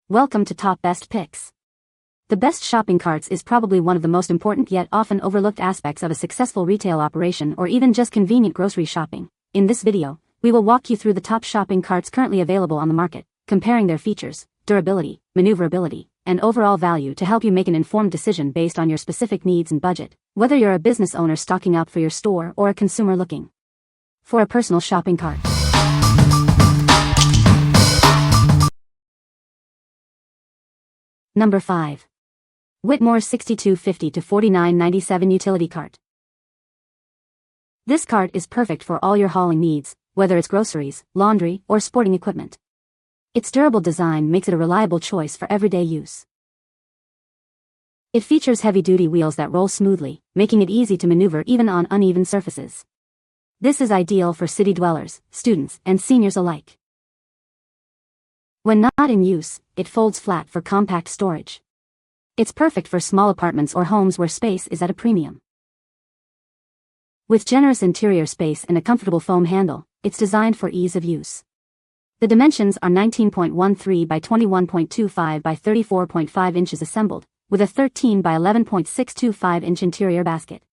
Welcome to Top Best Picks. The best shopping carts is probably one of the most important yet often overlooked aspects of a successful retail operation or even just convenient grocery shopping. In this video, we will walk you through the top shopping carts currently available on the market, comparing their features, durability, maneuverability, and overall value to help you make an informed decision based on your specific needs and budget, whether you're a business owner stocking up for your store or a consumer looking for a personal shopping cart. Number 5. Whitmor 6250 to 4997 Utility Cart. This cart is perfect for all your hauling needs, whether it's groceries, laundry, or sporting equipment. Its durable design makes it a reliable choice for everyday use. It features heavy-duty wheels that roll smoothly, making it easy to maneuver even on uneven surfaces. This is ideal for city dwellers, students, and seniors alike. When not in use, it folds flat for compact storage. It's perfect for small apartments or homes where space is at a premium. With generous interior space and a comfortable foam handle, it's designed for ease of use. The dimensions are 19.13 by 21.25 by 34.5 inches assembled, with a 13 by 11.625 inch interior basket.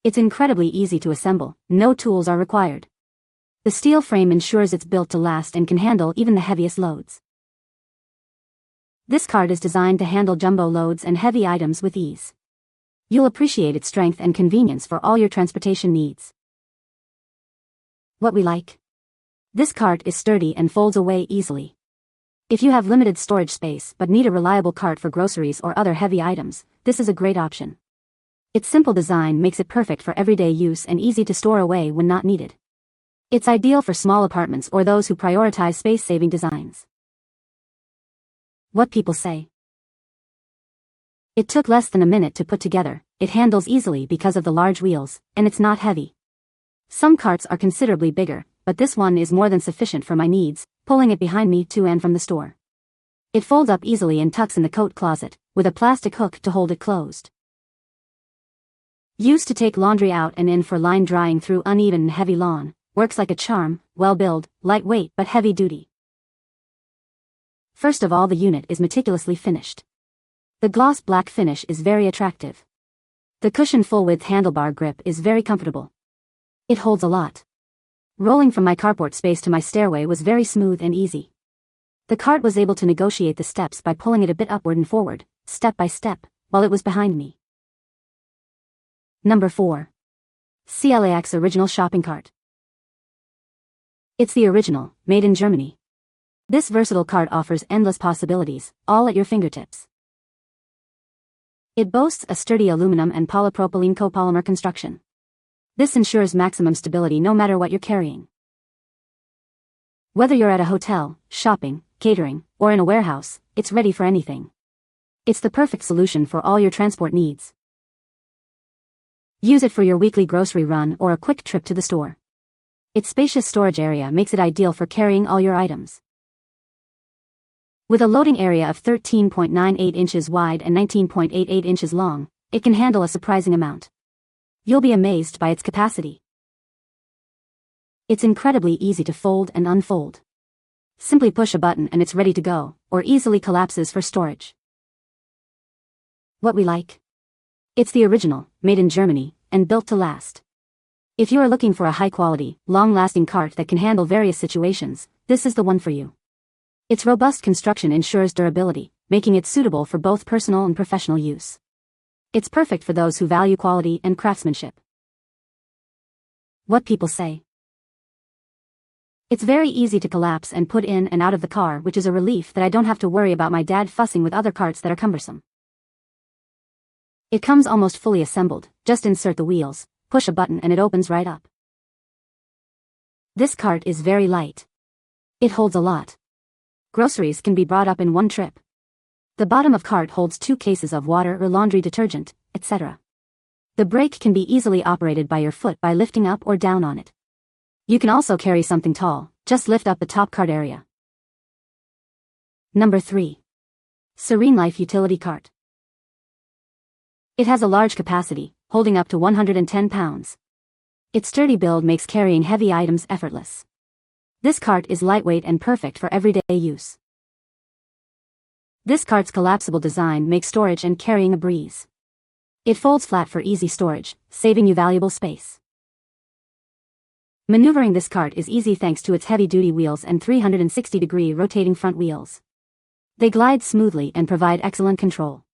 It's incredibly easy to assemble, no tools are required. The steel frame ensures it's built to last and can handle even the heaviest loads. This cart is designed to handle jumbo loads and heavy items with ease. You'll appreciate its strength and convenience for all your transportation needs. What we like? This cart is sturdy and folds away easily. If you have limited storage space but need a reliable cart for groceries or other heavy items, this is a great option. Its simple design makes it perfect for everyday use and easy to store away when not needed. It's ideal for small apartments or those who prioritize space-saving designs. What people say. It took less than a minute to put together, it handles easily because of the large wheels, and it's not heavy. Some carts are considerably bigger, but this one is more than sufficient for my needs, pulling it behind me to and from the store. It folds up easily and tucks in the coat closet, with a plastic hook to hold it closed. Used to take laundry out and in for line drying through uneven and heavy lawn, works like a charm, well-built, lightweight but heavy-duty. First of all, the unit is meticulously finished. The gloss black finish is very attractive. The cushioned full-width handlebar grip is very comfortable. It holds a lot. Rolling from my carport space to my stairway was very smooth and easy. The cart was able to negotiate the steps by pulling it a bit upward and forward, step by step, while it was behind me. Number 4. CLAX Original Shopping Cart. It's the original, made in Germany. This versatile cart offers endless possibilities, all at your fingertips. It boasts a sturdy aluminum and polypropylene copolymer construction. This ensures maximum stability no matter what you're carrying. Whether you're at a hotel, shopping, catering, or in a warehouse, it's ready for anything. It's the perfect solution for all your transport needs. Use it for your weekly grocery run or a quick trip to the store. Its spacious storage area makes it ideal for carrying all your items. With a loading area of 13.98 inches wide and 19.88 inches long, it can handle a surprising amount. You'll be amazed by its capacity. It's incredibly easy to fold and unfold. Simply push a button and it's ready to go, or easily collapses for storage. What we like? It's the original, made in Germany, and built to last. If you are looking for a high-quality, long-lasting cart that can handle various situations, this is the one for you. Its robust construction ensures durability, making it suitable for both personal and professional use. It's perfect for those who value quality and craftsmanship. What people say. It's very easy to collapse and put in and out of the car, which is a relief that I don't have to worry about my dad fussing with other carts that are cumbersome. It comes almost fully assembled, just insert the wheels, push a button and it opens right up. This cart is very light. It holds a lot. Groceries can be brought up in one trip. The bottom of cart holds 2 cases of water or laundry detergent, etc. The brake can be easily operated by your foot by lifting up or down on it. You can also carry something tall, just lift up the top cart area. Number 3. SereneLife Utility Cart. It has a large capacity, holding up to 110 pounds. Its sturdy build makes carrying heavy items effortless. This cart is lightweight and perfect for everyday use. This cart's collapsible design makes storage and carrying a breeze. It folds flat for easy storage, saving you valuable space. Maneuvering this cart is easy thanks to its heavy-duty wheels and 360-degree rotating front wheels. They glide smoothly and provide excellent control.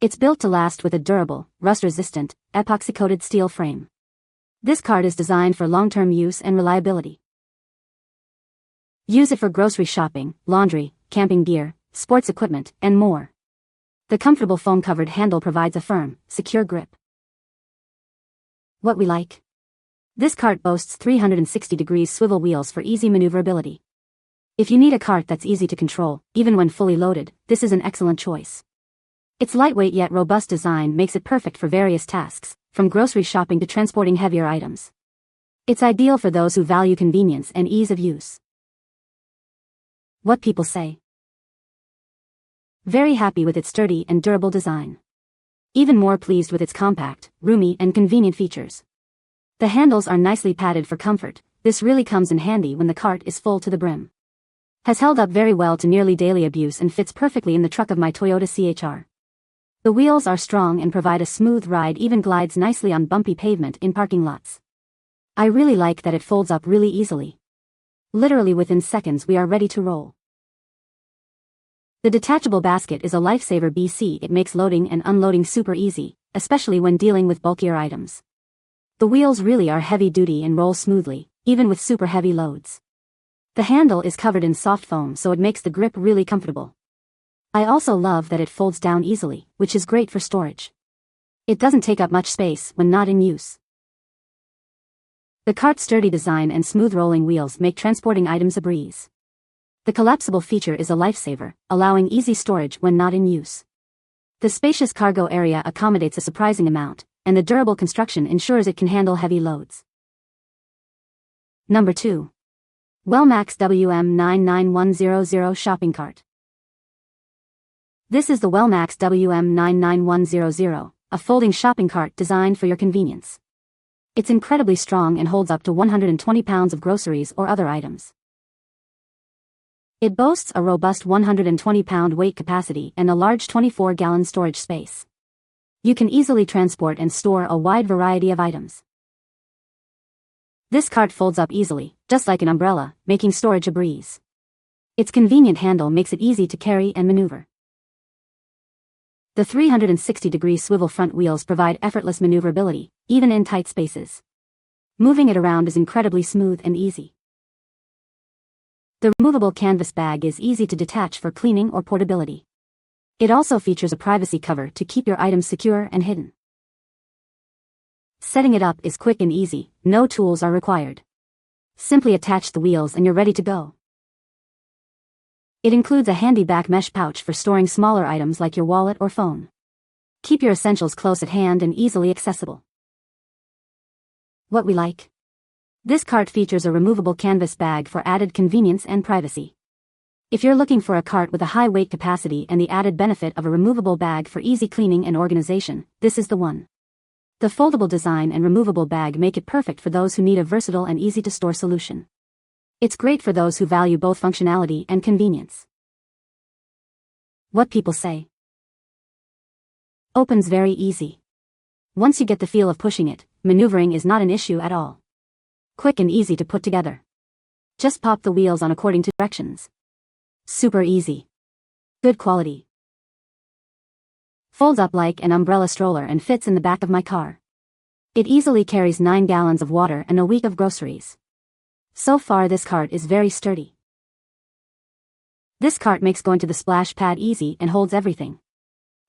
It's built to last with a durable, rust-resistant, epoxy-coated steel frame. This cart is designed for long-term use and reliability. Use it for grocery shopping, laundry, camping gear, sports equipment, and more. The comfortable foam-covered handle provides a firm, secure grip. What we like. This cart boasts 360-degree swivel wheels for easy maneuverability. If you need a cart that's easy to control, even when fully loaded, this is an excellent choice. Its lightweight yet robust design makes it perfect for various tasks, from grocery shopping to transporting heavier items. It's ideal for those who value convenience and ease of use. What people say. Very happy with its sturdy and durable design. Even more pleased with its compact, roomy, and convenient features. The handles are nicely padded for comfort. This really comes in handy when the cart is full to the brim. Has held up very well to nearly daily abuse and fits perfectly in the truck of my Toyota CHR. The wheels are strong and provide a smooth ride, even glides nicely on bumpy pavement in parking lots. I really like that it folds up really easily. Literally within seconds we are ready to roll. The detachable basket is a lifesaver BC. It makes loading and unloading super easy, especially when dealing with bulkier items. The wheels really are heavy-duty and roll smoothly, even with super heavy loads. The handle is covered in soft foam, so it makes the grip really comfortable. I also love that it folds down easily, which is great for storage. It doesn't take up much space when not in use. The cart's sturdy design and smooth rolling wheels make transporting items a breeze. The collapsible feature is a lifesaver, allowing easy storage when not in use. The spacious cargo area accommodates a surprising amount, and the durable construction ensures it can handle heavy loads. Number 2. Wellmax WM99100 Shopping Cart. This is the Wellmax WM99100, a folding shopping cart designed for your convenience. It's incredibly strong and holds up to 120 pounds of groceries or other items. It boasts a robust 120-pound weight capacity and a large 24-gallon storage space. You can easily transport and store a wide variety of items. This cart folds up easily, just like an umbrella, making storage a breeze. Its convenient handle makes it easy to carry and maneuver. The 360-degree swivel front wheels provide effortless maneuverability, even in tight spaces. Moving it around is incredibly smooth and easy. The removable canvas bag is easy to detach for cleaning or portability. It also features a privacy cover to keep your items secure and hidden. Setting it up is quick and easy, no tools are required. Simply attach the wheels and you're ready to go. It includes a handy back mesh pouch for storing smaller items like your wallet or phone. Keep your essentials close at hand and easily accessible. What we like. This cart features a removable canvas bag for added convenience and privacy. If you're looking for a cart with a high weight capacity and the added benefit of a removable bag for easy cleaning and organization, this is the one. The foldable design and removable bag make it perfect for those who need a versatile and easy-to-store solution. It's great for those who value both functionality and convenience. What people say. Opens very easy. Once you get the feel of pushing it, maneuvering is not an issue at all. Quick and easy to put together. Just pop the wheels on according to directions. Super easy. Good quality. Folds up like an umbrella stroller and fits in the back of my car. It easily carries 9 gallons of water and a week of groceries. So far this cart is very sturdy. This cart makes going to the splash pad easy and holds everything.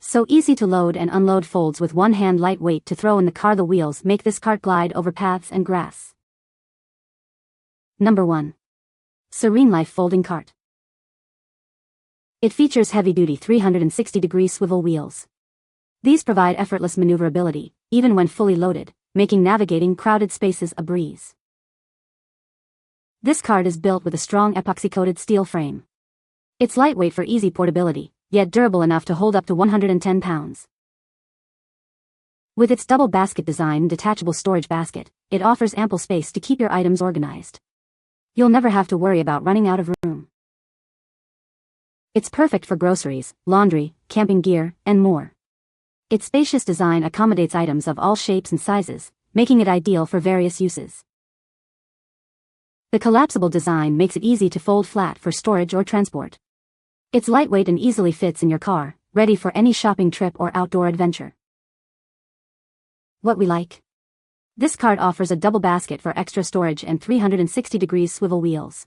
So easy to load and unload, folds with one hand, lightweight to throw in the car. The wheels make this cart glide over paths and grass. Number 1. SereneLife Folding Cart. It features heavy-duty 360-degree swivel wheels. These provide effortless maneuverability, even when fully loaded, making navigating crowded spaces a breeze. This cart is built with a strong epoxy-coated steel frame. It's lightweight for easy portability, yet durable enough to hold up to 110 pounds. With its double basket design and detachable storage basket, it offers ample space to keep your items organized. You'll never have to worry about running out of room. It's perfect for groceries, laundry, camping gear, and more. Its spacious design accommodates items of all shapes and sizes, making it ideal for various uses. The collapsible design makes it easy to fold flat for storage or transport. It's lightweight and easily fits in your car, ready for any shopping trip or outdoor adventure. What we like. This cart offers a double basket for extra storage and 360-degree swivel wheels.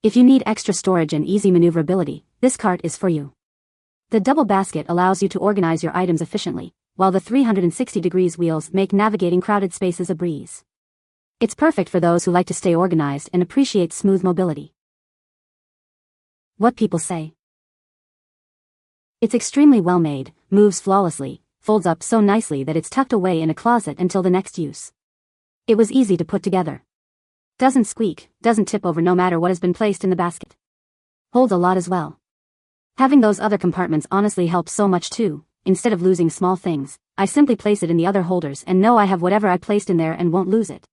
If you need extra storage and easy maneuverability, this cart is for you. The double basket allows you to organize your items efficiently, while the 360-degree wheels make navigating crowded spaces a breeze. It's perfect for those who like to stay organized and appreciate smooth mobility. What people say. It's extremely well made, moves flawlessly, folds up so nicely that it's tucked away in a closet until the next use. It was easy to put together. Doesn't squeak, doesn't tip over no matter what has been placed in the basket. Holds a lot as well. Having those other compartments honestly helps so much too. Instead of losing small things, I simply place it in the other holders and know I have whatever I placed in there and won't lose it.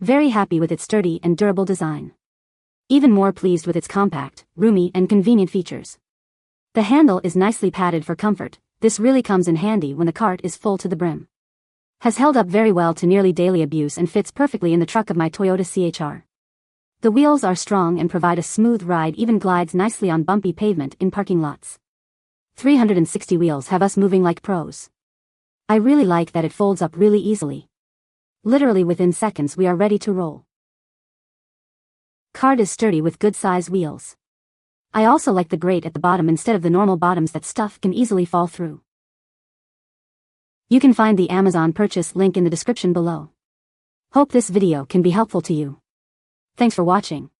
Very happy with its sturdy and durable design. Even more pleased with its compact, roomy, and convenient features. The handle is nicely padded for comfort. This really comes in handy when the cart is full to the brim. Has held up very well to nearly daily abuse and fits perfectly in the truck of my Toyota CHR. The wheels are strong and provide a smooth ride, even glides nicely on bumpy pavement in parking lots. 360 wheels have us moving like pros. I really like that it folds up really easily. Literally within seconds we are ready to roll. Cart is sturdy with good size wheels. I also like the grate at the bottom instead of the normal bottoms that stuff can easily fall through. You can find the Amazon purchase link in the description below. Hope this video can be helpful to you. Thanks for watching.